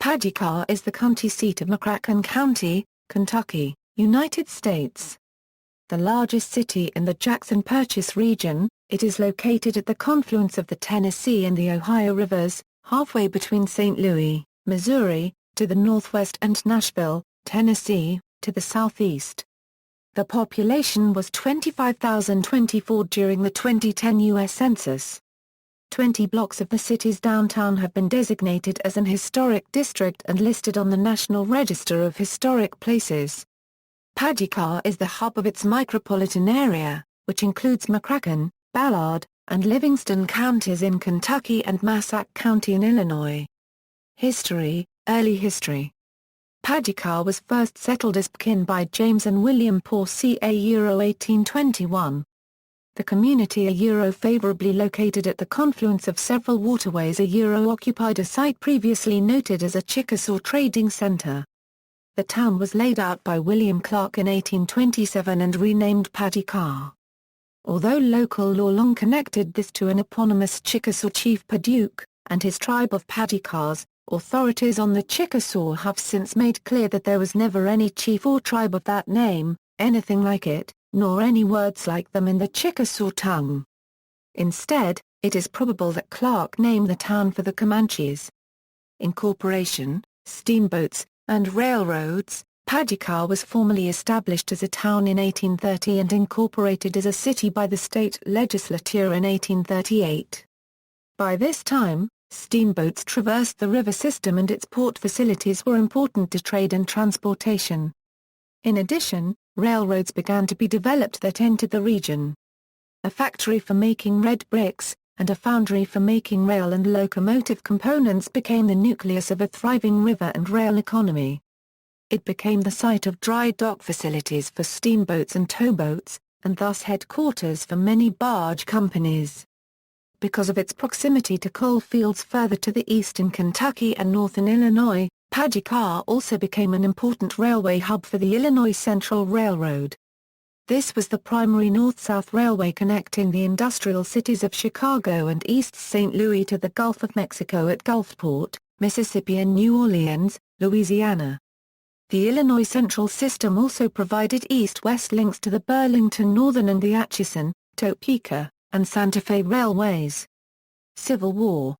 Paducah is the county seat of McCracken County, Kentucky, United States. The largest city in the Jackson Purchase region, it is located at the confluence of the Tennessee and the Ohio rivers, halfway between St. Louis, Missouri, to the northwest and Nashville, Tennessee, to the southeast. The population was 25,024 during the 2010 U.S. Census. 20 blocks of the city's downtown have been designated as an historic district and listed on the National Register of Historic Places. Paducah is the hub of its micropolitan area, which includes McCracken, Ballard, and Livingston counties in Kentucky and Massac County in Illinois. History. Early history. Paducah was first settled as Pekin by James and William Poor ca. 1821. The community favorably located at the confluence of several waterways occupied a site previously noted as a Chickasaw trading center. The town was laid out by William Clark in 1827 and renamed Paducah. Although local law long connected this to an eponymous Chickasaw chief Paducah, and his tribe of Paducahs, authorities on the Chickasaw have since made clear that there was never any chief or tribe of that name, anything like it, nor any words like them in the Chickasaw tongue. Instead, it is probable that Clark named the town for the Comanches. Incorporation, steamboats, and railroads. Paducah was formally established as a town in 1830 and incorporated as a city by the state legislature in 1838. By this time, steamboats traversed the river system and its port facilities were important to trade and transportation. In addition, railroads began to be developed that entered the region. A factory for making red bricks, and a foundry for making rail and locomotive components became the nucleus of a thriving river and rail economy. It became the site of dry dock facilities for steamboats and towboats, and thus headquarters for many barge companies. Because of its proximity to coal fields further to the east in Kentucky and northern Illinois, Paducah also became an important railway hub for the Illinois Central Railroad. This was the primary north-south railway connecting the industrial cities of Chicago and East St. Louis to the Gulf of Mexico at Gulfport, Mississippi and New Orleans, Louisiana. The Illinois Central System also provided east-west links to the Burlington Northern and the Atchison, Topeka, and Santa Fe railways. Civil War.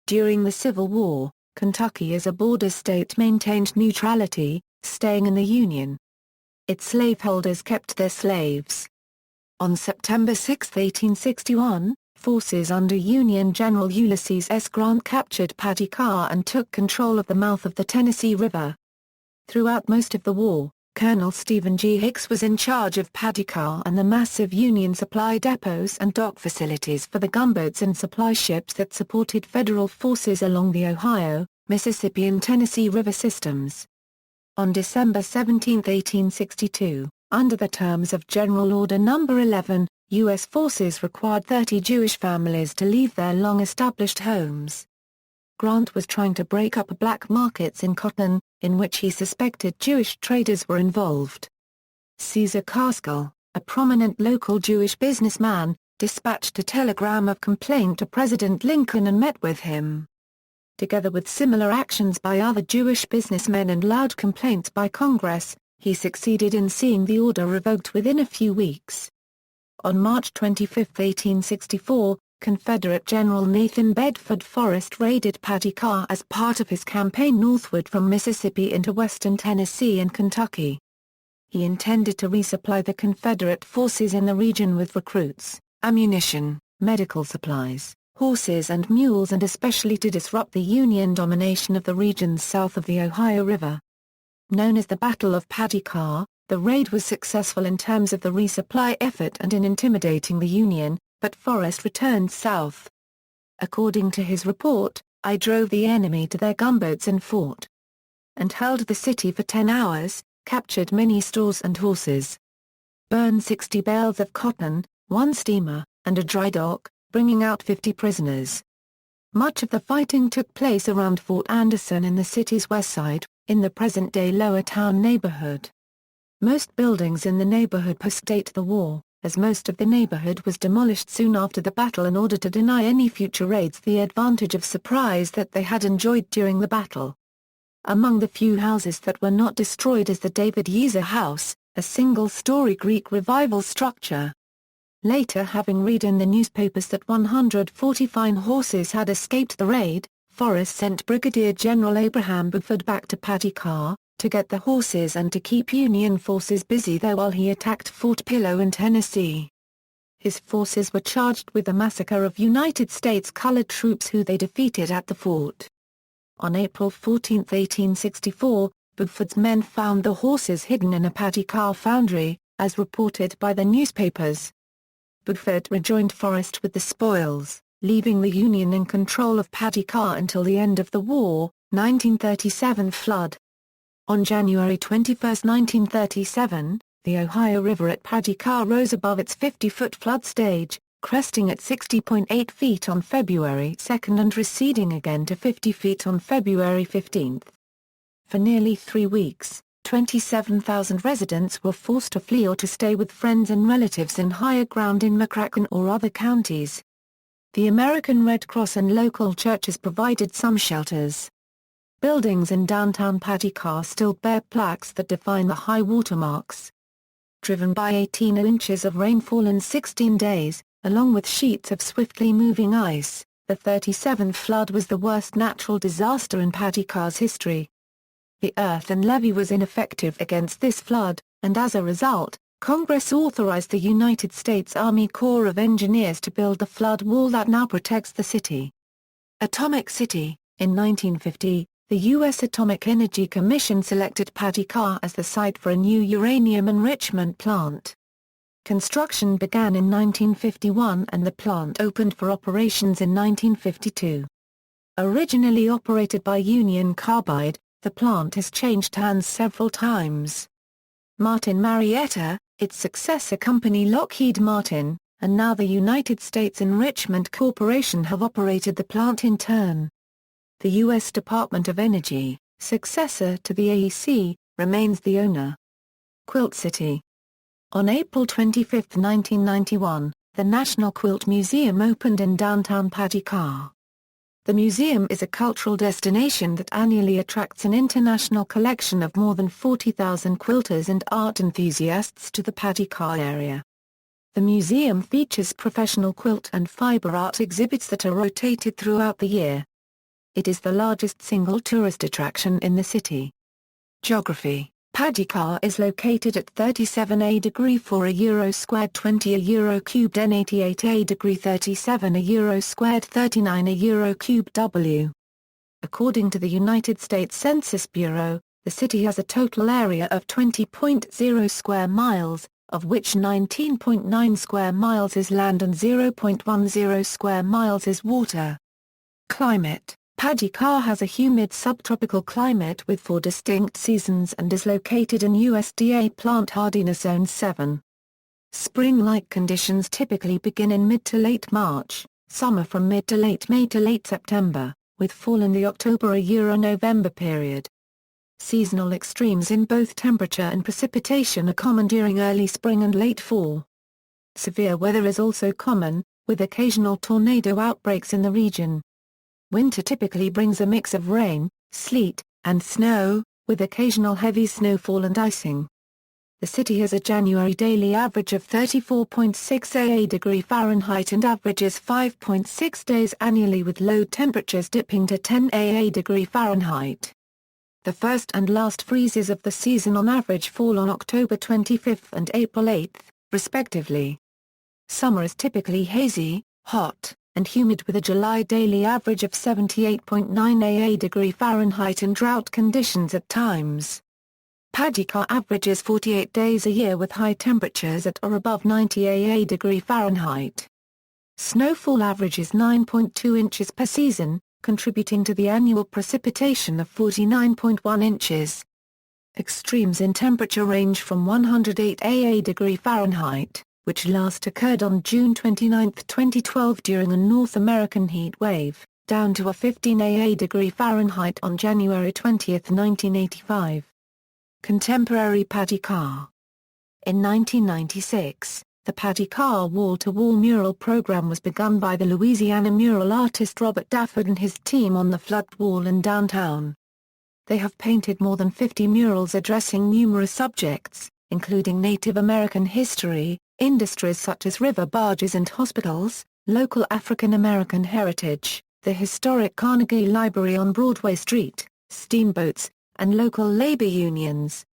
During the Civil War, Kentucky as a border state maintained neutrality, staying in the Union. Its slaveholders kept their slaves. On September 6, 1861, forces under Union General Ulysses S. Grant captured Paducah and took control of the mouth of the Tennessee River. Throughout most of the war, Colonel Stephen G. Hicks was in charge of Paducah and the massive Union supply depots and dock facilities for the gunboats and supply ships that supported federal forces along the Ohio, Mississippi and Tennessee river systems. On December 17, 1862, under the terms of General Order No. 11, U.S. forces required 30 Jewish families to leave their long-established homes. Grant was trying to break up black markets in cotton, in which he suspected Jewish traders were involved. Caesar Carskell, a prominent local Jewish businessman, dispatched a telegram of complaint to President Lincoln and met with him. Together with similar actions by other Jewish businessmen and loud complaints by Congress, he succeeded in seeing the order revoked within a few weeks. On March 25, 1864, Confederate General Nathan Bedford Forrest raided Paducah as part of his campaign northward from Mississippi into western Tennessee and Kentucky. He intended to resupply the Confederate forces in the region with recruits, ammunition, medical supplies, horses and mules and especially to disrupt the Union domination of the regions south of the Ohio River. Known as the Battle of Paducah, the raid was successful in terms of the resupply effort and in intimidating the Union, but Forrest returned south. According to his report, "I drove the enemy to their gunboats and fort, and held the city for 10 hours, captured many stores and horses, burned 60 bales of cotton, 1 steamer, and a dry dock, bringing out 50 prisoners." Much of the fighting took place around Fort Anderson in the city's west side, in the present-day Lower Town neighborhood. Most buildings in the neighborhood postdate the war, as most of the neighborhood was demolished soon after the battle in order to deny any future raids the advantage of surprise that they had enjoyed during the battle. Among the few houses that were not destroyed is the David Yeaser House, a single-story Greek Revival structure. Later, having read in the newspapers that 140 fine horses had escaped the raid, Forrest sent Brigadier General Abraham Buford back to Paducah, to get the horses and to keep Union forces busy there while he attacked Fort Pillow in Tennessee. His forces were charged with the massacre of United States colored troops who they defeated at the fort. On April 14, 1864, Buford's men found the horses hidden in a Paducah foundry, as reported by the newspapers. Buford rejoined Forrest with the spoils, leaving the Union in control of Paducah until the end of the war, 1937 flood. On January 21, 1937, the Ohio River at Paducah rose above its 50-foot flood stage, cresting at 60.8 feet on February 2 and receding again to 50 feet on February 15. For nearly 3 weeks, 27,000 residents were forced to flee or to stay with friends and relatives in higher ground in McCracken or other counties. The American Red Cross and local churches provided some shelters. Buildings in downtown Paducah still bear plaques that define the high water marks. Driven by 18 inches of rainfall in 16 days, along with sheets of swiftly moving ice, the 37th flood was the worst natural disaster in Paducah's history. The earthen levee was ineffective against this flood, and as a result, Congress authorized the United States Army Corps of Engineers to build the flood wall that now protects the city. Atomic City. In 1950, the U.S. Atomic Energy Commission selected Paducah as the site for a new uranium enrichment plant. Construction began in 1951 and the plant opened for operations in 1952. Originally operated by Union Carbide, the plant has changed hands several times. Martin Marietta, its successor company Lockheed Martin, and now the United States Enrichment Corporation have operated the plant in turn. The U.S. Department of Energy, successor to the AEC, remains the owner. Quilt City. On April 25, 1991, the National Quilt Museum opened in downtown Paducah. The museum is a cultural destination that annually attracts an international collection of more than 40,000 quilters and art enthusiasts to the Paducah area. The museum features professional quilt and fiber art exhibits that are rotated throughout the year. It is the largest single tourist attraction in the city. Geography. Paducah is located at 37 degree 4 euro squared 20 euro cubed n 88 degree 37 euro squared 39 euro cubed w. According to the United States Census Bureau, the city has a total area of 20.0 square miles, of which 19.9 square miles is land and 0.10 square miles is water. Climate. Paducah has a humid subtropical climate with 4 distinct seasons and is located in USDA Plant Hardiness Zone 7. Spring-like conditions typically begin in mid to late March, summer from mid to late May to late September, with fall in the October-November period. Seasonal extremes in both temperature and precipitation are common during early spring and late fall. Severe weather is also common, with occasional tornado outbreaks in the region. Winter typically brings a mix of rain, sleet, and snow, with occasional heavy snowfall and icing. The city has a January daily average of 34.6 degree Fahrenheit and averages 5.6 days annually with low temperatures dipping to 10 degree Fahrenheit. The first and last freezes of the season on average fall on October 25 and April 8, respectively. Summer is typically hazy, hot, and humid with a July daily average of 78.9 degree Fahrenheit and drought conditions at times. Paducah averages 48 days a year with high temperatures at or above 90 degree Fahrenheit. Snowfall averages 9.2 inches per season, contributing to the annual precipitation of 49.1 inches. Extremes in temperature range from 108 degree Fahrenheit, which last occurred on June 29, 2012 during a North American heat wave, down to a 15 degree Fahrenheit on January 20, 1985. Contemporary Paducah. In 1996, the Paducah Wall-to-Wall mural program was begun by the Louisiana mural artist Robert Dafford and his team on the flood wall in downtown. They have painted more than 50 murals addressing numerous subjects, including Native American history, industries such as river barges and hospitals, local African American heritage, the historic Carnegie Library on Broadway Street, steamboats, and local labor unions.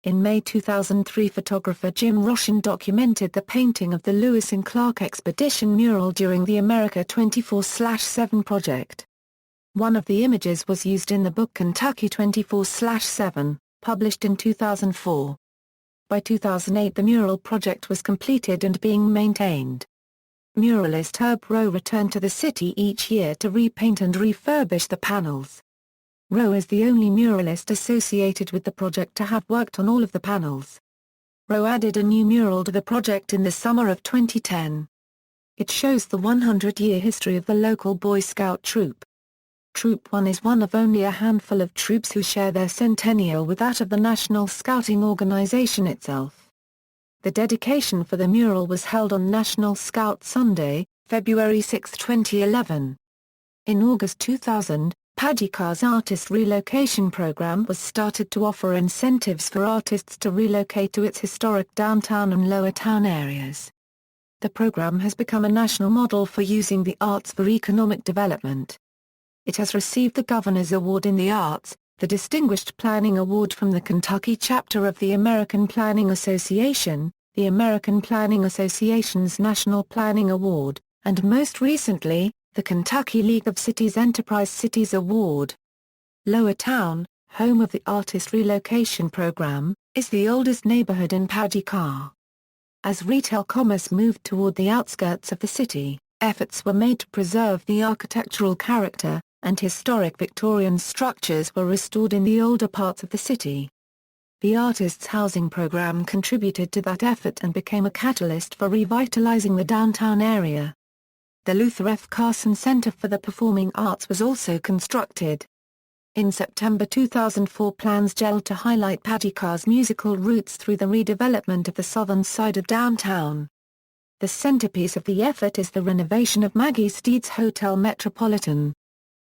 In May 2003, photographer Jim Roshan documented the painting of the Lewis and Clark Expedition mural during the America 24/7 project. One of the images was used in the book Kentucky 24/7, published in 2004. By 2008 the mural project was completed and being maintained. Muralist Herb Rowe returned to the city each year to repaint and refurbish the panels. Rowe is the only muralist associated with the project to have worked on all of the panels. Rowe added a new mural to the project in the summer of 2010. It shows the 100-year history of the local Boy Scout troop. Troop 1 is one of only a handful of troops who share their centennial with that of the National Scouting Organization itself. The dedication for the mural was held on National Scout Sunday, February 6, 2011. In August 2000, Paducah's Artist Relocation Program was started to offer incentives for artists to relocate to its historic downtown and lower town areas. The program has become a national model for using the arts for economic development. It has received the Governor's Award in the Arts, the Distinguished Planning Award from the Kentucky chapter of the American Planning Association, the American Planning Association's National Planning Award, and most recently, the Kentucky League of Cities Enterprise Cities Award. Lower Town, home of the Artist Relocation Program, is the oldest neighborhood in Paducah. As retail commerce moved toward the outskirts of the city, efforts were made to preserve the architectural character, and historic Victorian structures were restored in the older parts of the city. The Artists' Housing Program contributed to that effort and became a catalyst for revitalizing the downtown area. The Luther F. Carson Center for the Performing Arts was also constructed. In September 2004, plans gelled to highlight Paducah's musical roots through the redevelopment of the southern side of downtown. The centerpiece of the effort is the renovation of Maggie Steed's Hotel Metropolitan.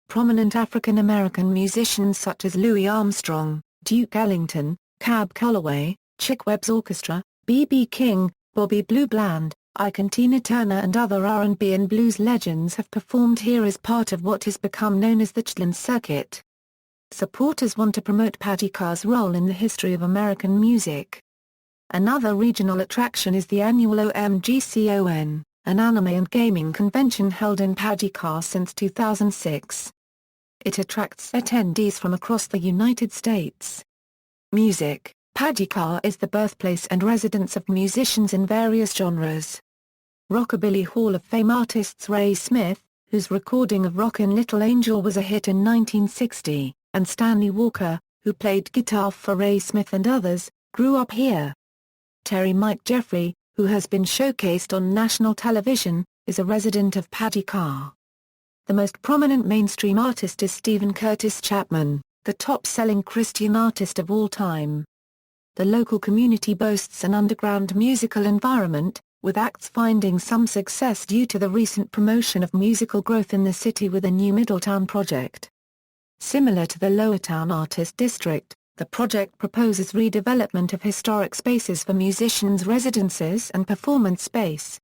Prominent African American musicians such as Louis Armstrong, Duke Ellington, Cab Calloway, Chick Webb's Orchestra, B.B. King, Bobby Blue Bland, Ike and Tina Turner and other R&B and blues legends have performed here as part of what has become known as the Chitlin Circuit. Supporters want to promote Paducah's role in the history of American music. Another regional attraction is the annual OMGCON, an anime and gaming convention held in Paducah since 2006. It attracts attendees from across the United States. Music. Paducah is the birthplace and residence of musicians in various genres. Rockabilly Hall of Fame artists Ray Smith, whose recording of Rockin' Little Angel was a hit in 1960, and Stanley Walker, who played guitar for Ray Smith and others, grew up here. Terry Mike Jeffrey, who has been showcased on national television, is a resident of Paducah. The most prominent mainstream artist is Stephen Curtis Chapman, the top-selling Christian artist of all time. The local community boasts an underground musical environment, with acts finding some success due to the recent promotion of musical growth in the city with a new Middletown project. Similar to the Lowertown Artist District, the project proposes redevelopment of historic spaces for musicians' residences and performance space.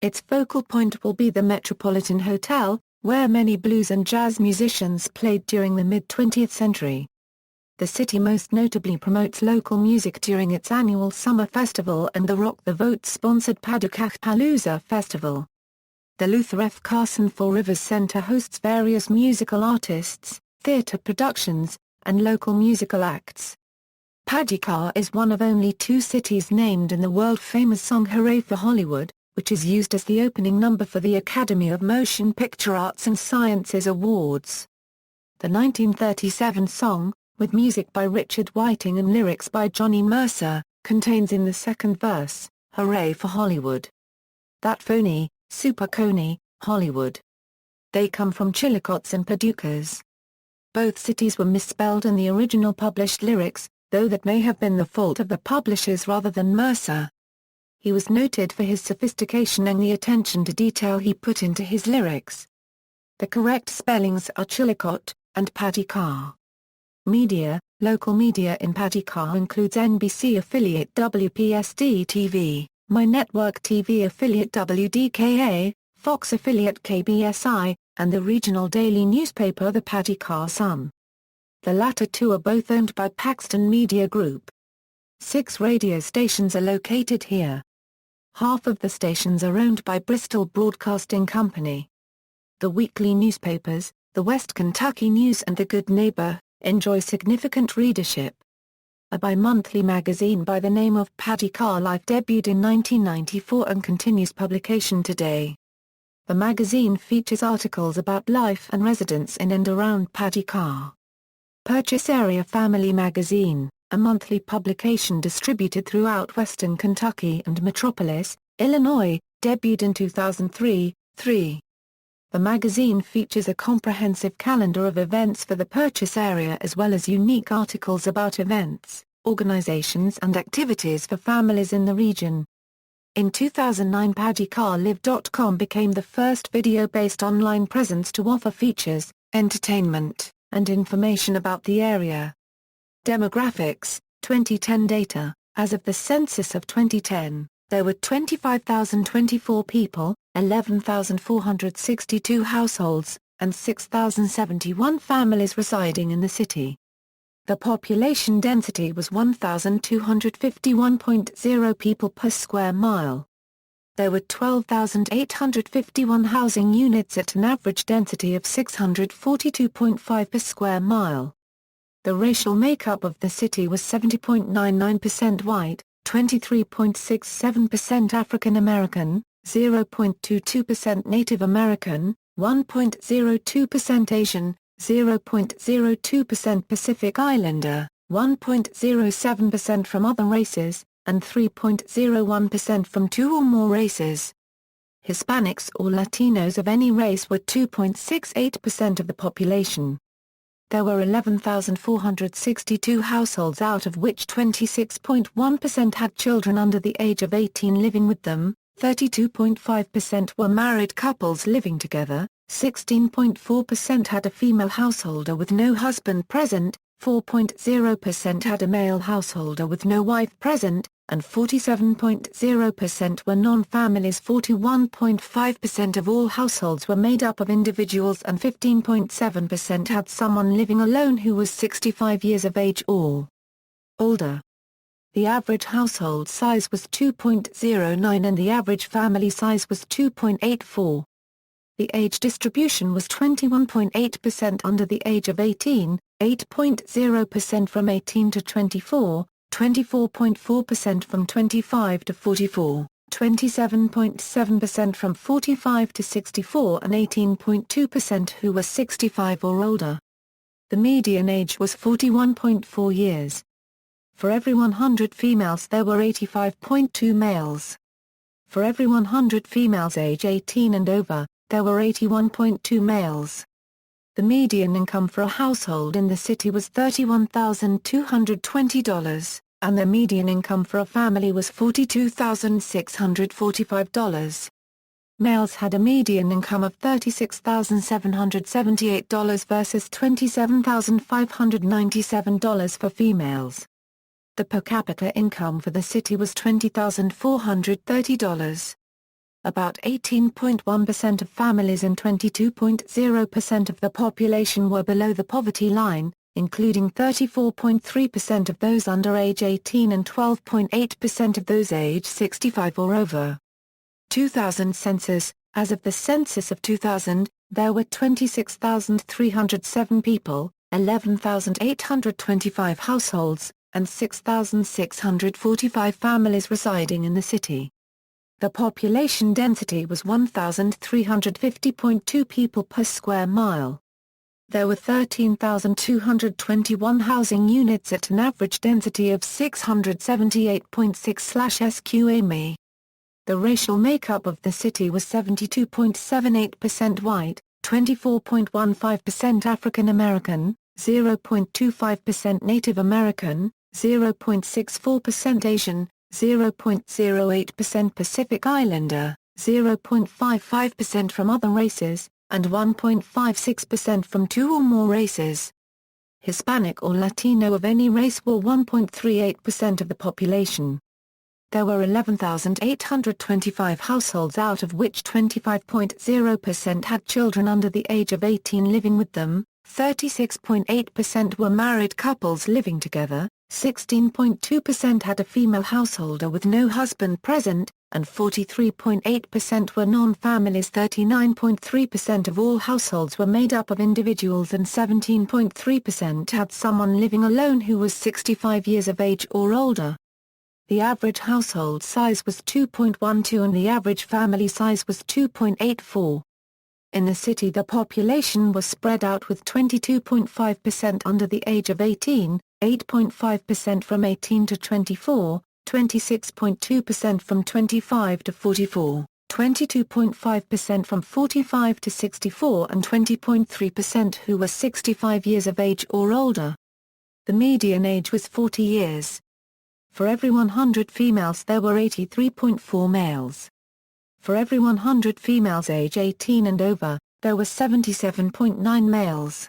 Its focal point will be the Metropolitan Hotel, where many blues and jazz musicians played during the mid-20th century. The city most notably promotes local music during its annual summer festival and the Rock the Vote-sponsored Paducah Palooza Festival. The Luther F. Carson Four Rivers Center hosts various musical artists, theater productions, and local musical acts. Paducah is one of only 2 cities named in the world-famous song Hooray for Hollywood, which is used as the opening number for the Academy of Motion Picture Arts and Sciences Awards. The 1937 song, with music by Richard Whiting and lyrics by Johnny Mercer, contains in the second verse, "Hooray for Hollywood. That phony, super coney, Hollywood. They come from Chillicotte's and Paducah's." Both cities were misspelled in the original published lyrics, though that may have been the fault of the publishers rather than Mercer. He was noted for his sophistication and the attention to detail he put into his lyrics. The correct spellings are Chillicothe and Paducah. Media. Local media in Paducah includes NBC affiliate WPSD-TV, My Network TV affiliate WDKA, Fox affiliate KBSI, and the regional daily newspaper The Paducah Sun. The latter two are both owned by Paxton Media Group. 6 radio stations are located here. Half of the stations are owned by Bristol Broadcasting Company. The weekly newspapers, the West Kentucky News and The Good Neighbor, enjoy significant readership. A bi-monthly magazine by the name of Paducah Life debuted in 1994 and continues publication today. The magazine features articles about life and residents in and around Paducah. Purchase Area Family Magazine, a monthly publication distributed throughout western Kentucky and Metropolis, Illinois, debuted in 2003. The magazine features a comprehensive calendar of events for the purchase area as well as unique articles about events, organizations and activities for families in the region. In 2009, PaducahLive.com became the first video-based online presence to offer features, entertainment, and information about the area. Demographics, 2010 data. As of the census of 2010, there were 25,024 people, 11,462 households, and 6,071 families residing in the city. The population density was 1,251.0 people per square mile. There were 12,851 housing units at an average density of 642.5 per square mile. The racial makeup of the city was 70.99% white, 23.67% African American, 0.22% Native American, 1.02% Asian, 0.02% Pacific Islander, 1.07% from other races, and 3.01% from 2 or more races. Hispanics or Latinos of any race were 2.68% of the population. There were 11,462 households, out of which 26.1% had children under the age of 18 living with them, 32.5% were married couples living together, 16.4% had a female householder with no husband present, 4.0% had a male householder with no wife present, and 47.0% were non-families. 41.5% of all households were made up of individuals and 15.7% had someone living alone who was 65 years of age or older. The average household size was 2.09 and the average family size was 2.84. The age distribution was 21.8% under the age of 18, 8.0% from 18 to 24, 24.4% from 25 to 44, 27.7% from 45 to 64 and 18.2% who were 65 or older. The median age was 41.4 years. For every 100 females there were 85.2 males. For every 100 females age 18 and over, there were 81.2 males. The median income for a household in the city was $31,220, and the median income for a family was $42,645. Males had a median income of $36,778 versus $27,597 for females. The per capita income for the city was $20,430. About 18.1% of families and 22.0% of the population were below the poverty line, including 34.3% of those under age 18 and 12.8% of those age 65 or over. 2000 census. As of the census of 2000, there were 26,307 people, 11,825 households, and 6,645 families residing in the city. The population density was 1,350.2 people per square mile. There were 13,221 housing units at an average density of 678.6/sqa mi. The racial makeup of the city was 72.78% white, 24.15% African American, 0.25% Native American, 0.64% Asian, 0.08% Pacific Islander, 0.55% from other races, and 1.56% from 2 or more races. Hispanic or Latino of any race were 1.38% of the population. There were 11,825 households, out of which 25.0% had children under the age of 18 living with them, 36.8% were married couples living together, 16.2% had a female householder with no husband present, and 43.8% were non-families. 39.3% of all households were made up of individuals, and 17.3% had someone living alone who was 65 years of age or older. The average household size was 2.12 and the average family size was 2.84. In the city, the population was spread out, with 22.5% under the age of 18, 8.5% from 18 to 24, 26.2% from 25 to 44, 22.5% from 45 to 64 and 20.3% who were 65 years of age or older. The median age was 40 years. For every 100 females there were 83.4 males. For every 100 females age 18 and over, there were 77.9 males.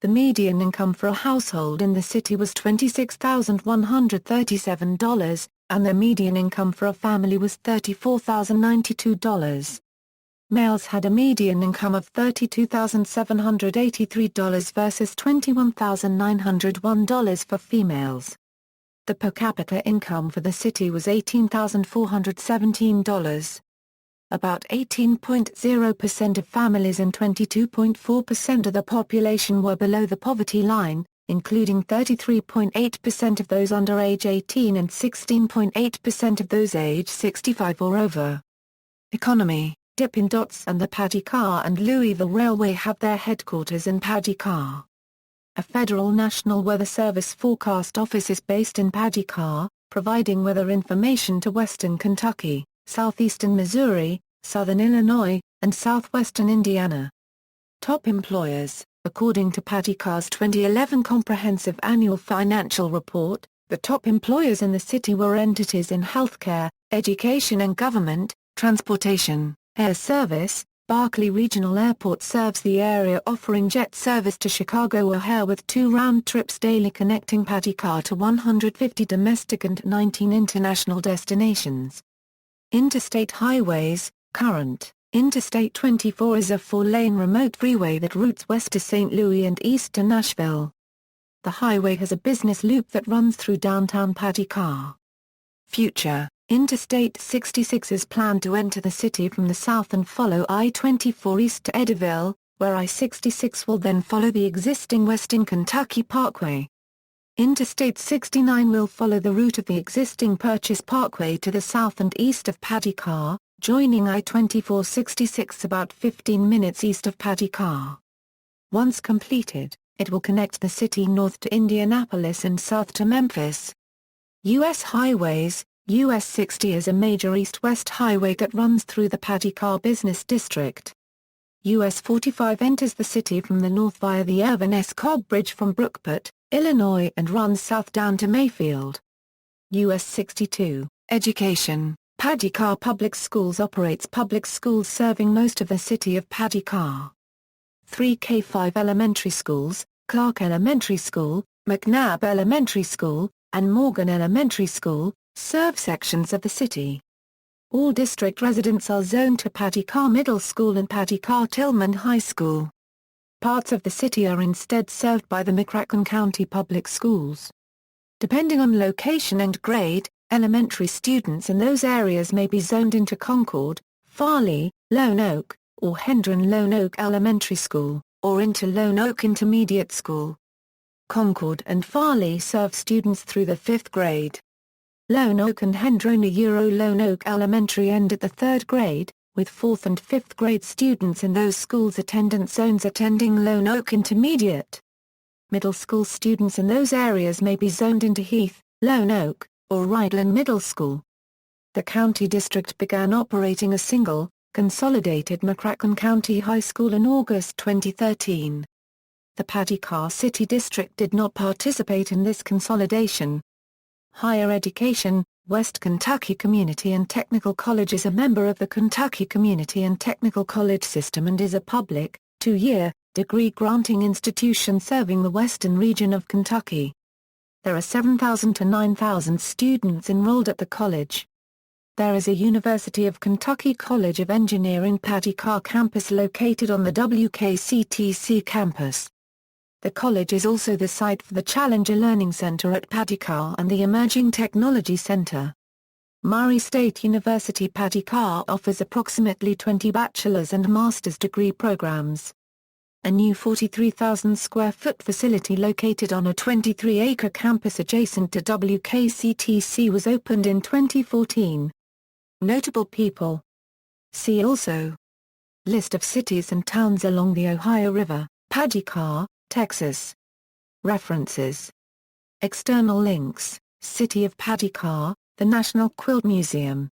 The median income for a household in the city was $26,137, and the median income for a family was $34,092. Males had a median income of $32,783 versus $21,901 for females. The per capita income for the city was $18,417. About 18.0% of families and 22.4% of the population were below the poverty line, including 33.8% of those under age 18 and 16.8% of those age 65 or over. Economy: Dippin' Dots and the Paducah and Louisville Railway have their headquarters in Paducah. A federal National Weather Service forecast office is based in Paducah, providing weather information to western Kentucky, southeastern Missouri, southern Illinois, and southwestern Indiana. Top employers: according to Paducah's 2011 Comprehensive Annual Financial Report, the top employers in the city were entities in healthcare, education and government, transportation, air service. Barkley Regional Airport serves the area, offering jet service to Chicago O'Hare with 2 round trips daily connecting Paducah to 150 domestic and 19 international destinations. Interstate highways: current Interstate 24 is a 4-lane remote freeway that routes west to St. Louis and east to Nashville. The highway has a business loop that runs through downtown Paducah. Future: Interstate 66 is planned to enter the city from the south and follow I-24 east to Eddyville, where I-66 will then follow the existing Western Kentucky Parkway. Interstate 69 will follow the route of the existing Purchase Parkway to the south and east of Paducah, joining I-24-66 about 15 minutes east of Paducah. Once completed, it will connect the city north to Indianapolis and south to Memphis. U.S. highways: US 60 is a major east-west highway that runs through the Paducah Business District. US 45 enters the city from the north via the Irvin S. Cobb Bridge from Brookport, Illinois, and runs south down to Mayfield. US 62, education: Paducah Public Schools operates public schools serving most of the city of Paducah. 3 K-5 elementary schools, Clark Elementary School, McNabb Elementary School, and Morgan Elementary School, serve sections of the city. All district residents are zoned to Paducah Middle School and Paducah-Tillman High School. Parts of the city are instead served by the McCracken County Public Schools. Depending on location and grade, elementary students in those areas may be zoned into Concord, Farley, Lone Oak, or Hendron Lone Oak Elementary School, or into Lone Oak Intermediate School. Concord and Farley serve students through the 5th grade. Lone Oak and Hendron Lone Oak Elementary end at the 3rd grade, with 4th and 5th grade students in those schools' attendance zones attending Lone Oak Intermediate. Middle school students in those areas may be zoned into Heath, Lone Oak, or Rydland Middle School. The county district began operating a single, consolidated McCracken County High School in August 2013. The Paducah City District did not participate in this consolidation. Higher education: West Kentucky Community and Technical College is a member of the Kentucky Community and Technical College system and is a public, 2-year, degree-granting institution serving the western region of Kentucky. There are 7,000 to 9,000 students enrolled at the college. There is a University of Kentucky College of Engineering Paducah campus located on the WKCTC campus. The college is also the site for the Challenger Learning Center at Paducah and the Emerging Technology Center. Murray State University Paducah offers approximately 20 bachelor's and master's degree programs. A new 43,000-square-foot facility located on a 23-acre campus adjacent to WKCTC was opened in 2014. Notable people. See also: List of cities and towns along the Ohio River, Paducah, Texas. References. External links: City of Paducah, the National Quilt Museum.